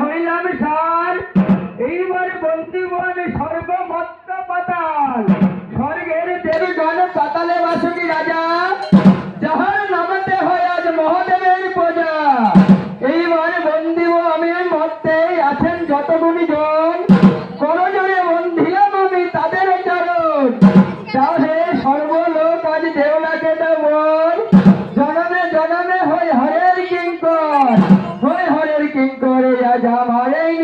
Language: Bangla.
হইলাম সার। এইবার বন্দিব আমি সর্বমত্ত পাতাল। স্বর্গের দেবগণ পাতালে বাসুকি রাজা, যাহার নামেতে হয় আজ মহাদেবের পূজা। এইবার বন্দিব আমি মর্তে আছেন যত গুণীজন, করজনে বন্ধিলাম আমি তাদের চরণ। তাহে সর্বলোক আজ দেওলাকে দেবর, জনমে জনমে হই হরের কিঙ্কর, হই হরের কিঙ্কর আজ আমার এই